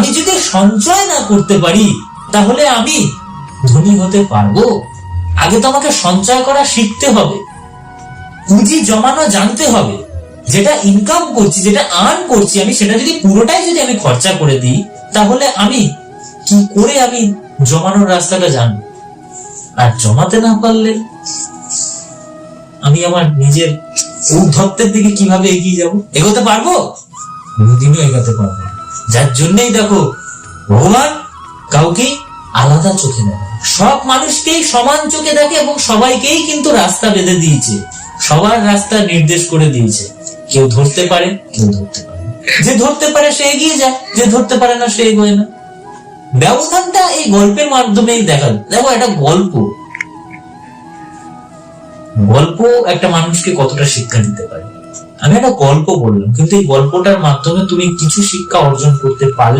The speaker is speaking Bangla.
আমি যদি সঞ্চয় না করতে পারি তাহলে আমি ধনী হতে পারবো? আগে তো আমাকে সঞ্চয় করা শিখতে হবে, পুঁজি জমানো জানতে হবে। যেটা ইনকাম করছি, যেটা আর্ন করছি আমি, সেটা যদি পুরোটাই যদি আমি খরচা করে দিই, তাহলে আমি কি করে আমি জমানোর রাস্তাটা জানবো? আর জমাতে না পারলে আমি আমার নিজের ঔদ্ধত্যের দিকে কিভাবে এগিয়ে যাব? এগোতে পারবো? কোনোদিনও এগোতে পারবো না। যার জন্যই দেখো ভগবান কাউকে আলাদা চোখে দেখে, সব মানুষকেই সমান চোখে দেখে এবং সবাইকেই কিন্তু রাস্তা বেঁধে দিয়েছে, সবার রাস্তা নির্দেশ করে দিয়েছে। কেউ ধরতে পারে, কেউ ধরতে পারে। যে ধরতে পারে সে এগিয়ে যায়, যে ধরতে পারে না সে এগোয় না। ব্যবধানটা এই গল্পের মাধ্যমেই দেখা। দেখো একটা গল্প একটা মানুষকে কতটা শিক্ষা দিতে পারে। আমি একটা গল্প বললাম, কিন্তু এই গল্পটার মাধ্যমে তুমি কিছু শিক্ষা অর্জন করতে পারলে